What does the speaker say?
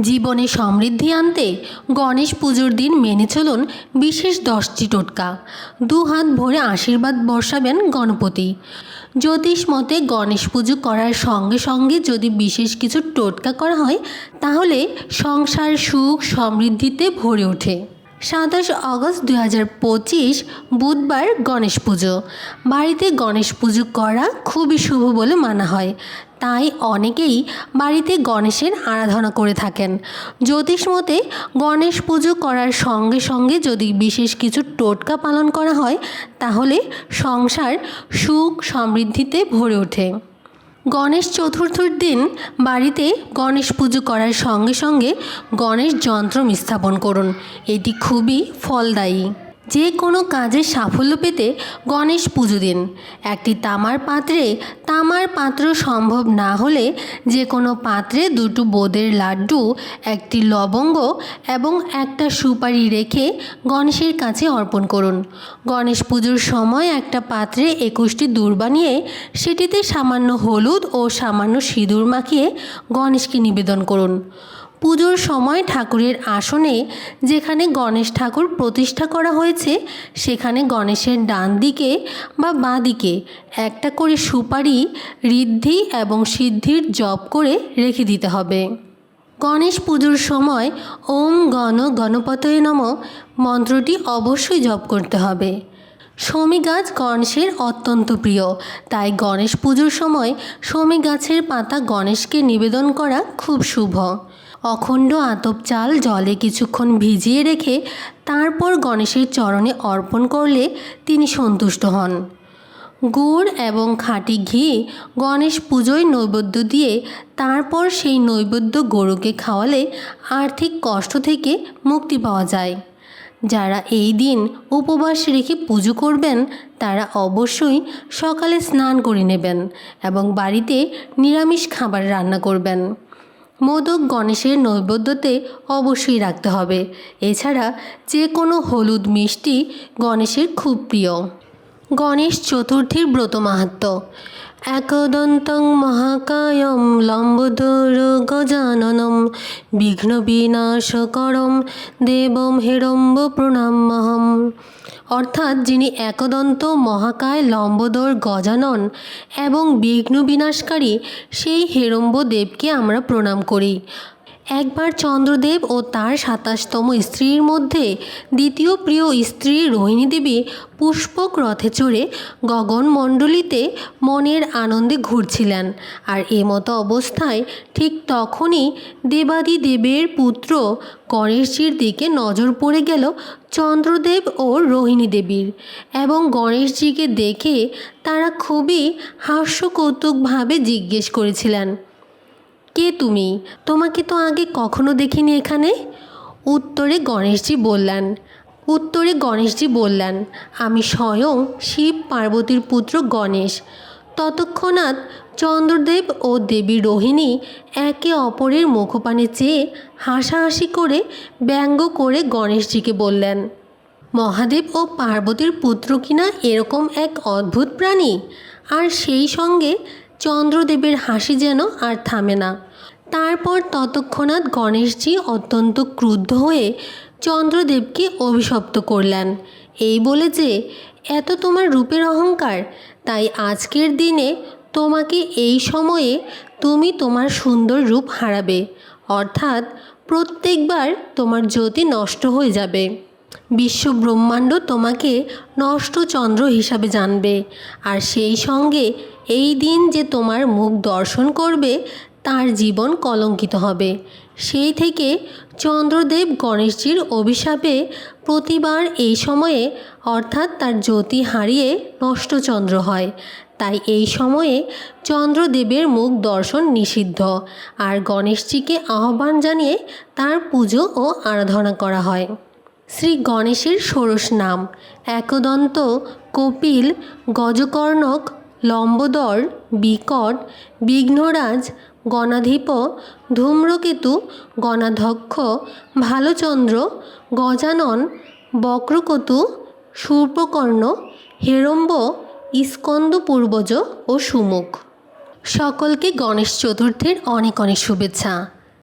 জীবনে সমৃদ্ধি আনতে গণেশ পুজোর দিন মেনে চলুন বিশেষ 10টি টোটকা। 2 হাত ভরে আশীর্বাদ বর্ষাবেন গণপতি। জ্যোতিষ মতে গণেশ পুজো করার সঙ্গে সঙ্গে যদি বিশেষ কিছু টোটকা করা হয় তাহলে সংসার সুখ সমৃদ্ধিতে ভরে ওঠে। 27 আগস্ট 2025 বুধবার গণেশ পুজো। বাড়িতে গণেশ পুজো করা খুবই শুভ বলে মানা হয়, তাই অনেকেই বাড়িতে গণেশের আরাধনা করে থাকেন। জ্যোতিষ মতে গণেশ পুজো করার সঙ্গে সঙ্গে যদি বিশেষ কিছু টোটকা পালন করা হয় তাহলে সংসার সুখ সমৃদ্ধিতে ভরে ওঠে। গণেশ চতুর্থীর দিন বাড়িতে গণেশ পুজো করার সঙ্গে সঙ্গে গণেশ যন্ত্র স্থাপন করুন। এটি খুবই ফলদায়ী। যে কোনো কাজে সাফল্য পেতে গণেশ পুজো দিন। একটি তামার পাত্র সম্ভব না হলে যে কোনো পাত্রে 2টো বোঁদের লাড্ডু, একটি লবঙ্গ এবং একটা সুপারি রেখে গণেশের কাছে অর্পণ করুন। গণেশ পুজোর সময় একটা পাত্রে 21টি দূর্বা নিয়ে সেটিতে সামান্য হলুদ ও সামান্য সিঁদুর মাখিয়ে গণেশকে নিবেদন করুন। পুজোর সময় ঠাকুরের আসনে যেখানে গণেশ ঠাকুর প্রতিষ্ঠা করা হয়েছে সেখানে গণেশের ডান দিকে বা বাঁ দিকে একটা করে সুপারি ঋদ্ধি এবং সিদ্ধির জপ করে রেখে দিতে হবে। গণেশ পুজোর সময় ওম গণপতয়ে নমঃ মন্ত্রটি অবশ্যই জপ করতে হবে। শমী গাছ গণেশের অত্যন্ত প্রিয়, তাই গণেশ পুজোর সময় শমী গাছের পাতা গণেশকে নিবেদন করা খুব শুভ। অখণ্ড আতপ চাল জলে কিছুক্ষণ ভিজিয়ে রেখে তারপর গণেশের চরণে অর্পণ করলে তিনি সন্তুষ্ট হন। গুড় এবং খাঁটি ঘি গণেশ পুজোয় নৈবেদ্য দিয়ে তারপর সেই নৈবেদ্য গরুকে খাওয়ালে আর্থিক কষ্ট থেকে মুক্তি পাওয়া যায়। যারা এই দিন উপবাস রেখে পুজো করবেন তারা অবশ্যই সকালে স্নান করে নেবেন এবং বাড়িতে নিরামিষ খাবার রান্না করবেন। মোদক গণেশের নৈবেদ্যতে অবশ্যই রাখতে হবে। এছাড়া যে কোনো হলুদ মিষ্টি গণেশের খুব প্রিয়। গণেশ চতুর্থীর ব্রত মাহাত্ম্য। একদন্তং মহাকায়ম লম্বোদর গজাননম বিঘ্ন বিনাশকরম দেবম হেরম্ব প্রণাম্যহম। অর্থাৎ যিনি একদন্ত মহাকায় লম্বোদর গজানন এবং বিঘ্ন বিনাশকারী সেই হেরম্ব দেবকে আমরা প্রণাম করি। একবার চন্দ্রদেব ও তার 27তম স্ত্রীর মধ্যে দ্বিতীয় প্রিয় স্ত্রী রোহিণী দেবী পুষ্পক রথে চড়ে গগনমণ্ডলীতে মনের আনন্দে ঘুরছিলেন। আর এমতো অবস্থায় ঠিক তখনই দেবাদিদেবের পুত্র গণেশজির দিকে নজর পড়ে গেল চন্দ্রদেব ও রোহিণী দেবীর, এবং গণেশজিকে দেখে তারা খুবই হাস্যকৌতুকভাবে জিজ্ঞেস করেছিলেন, কে তুমি? তোমাকে তো আগে কখনো দেখিনি এখানে। উত্তরে গণেশজি বললেন, আমি স্বয়ং শিব পার্বতীর পুত্র গণেশ। তৎক্ষণাৎ চন্দ্রদেব ও দেবী রোহিণী একে অপরের মুখপানে চেয়ে হাসাহাসি করে ব্যঙ্গ করে গণেশজিকে বললেন, মহাদেব ও পার্বতীর পুত্র কিনা এরকম এক অদ্ভুত প্রাণী। আর সেই সঙ্গে চন্দ্রদেবের হাসি যেন আর থামে না। তারপর তৎক্ষণাৎ গণেশজি অত্যন্ত ক্রুদ্ধ হয়ে চন্দ্রদেবকে অভিশপ্ত করলেন, এই বলে যে এত তোমার রূপের অহংকার, তাই আজকের দিনে তোমাকে এই সময়ে তুমি তোমার সুন্দর রূপ হারাবে, অর্থাৎ প্রত্যেকবার তোমার জ্যোতি নষ্ট হয়ে যাবে। বিশ্ব ব্রহ্মাণ্ড তোমাকে নষ্ট চন্দ্র হিসাবে জানবে, আর সেই সঙ্গে এই দিন যে তোমার মুখ দর্শন করবে তার জীবন কলঙ্কিত হবে। সেই থেকে চন্দ্রদেব গণেশজির অভিশাপে প্রতিবার এই সময়ে অর্থাৎ তার জ্যোতি হারিয়ে নষ্ট চন্দ্র হয়, তাই এই সময়ে চন্দ্রদেবের মুখ দর্শন নিষিদ্ধ। আর গণেশজিকে আহ্বান জানিয়ে তার পুজো ও আরাধনা করা হয়। শ্রী গণেশের ষোড়শ নাম: একদন্ত, কপিল, গজকর্ণক, লম্বোদর, বিকট, বিঘ্নরাজ, গণাধিপ, ধূম্রকেতু, গণাধ্যক্ষ, ভালচন্দ্র, গজানন, বক্রকটু, শূর্পকর্ণ, হেরম্ব, স্কন্দ পূর্বজ ও সুমুখ। সকলকে গণেশ চতুর্থীর অনেক অনেক শুভেচ্ছা।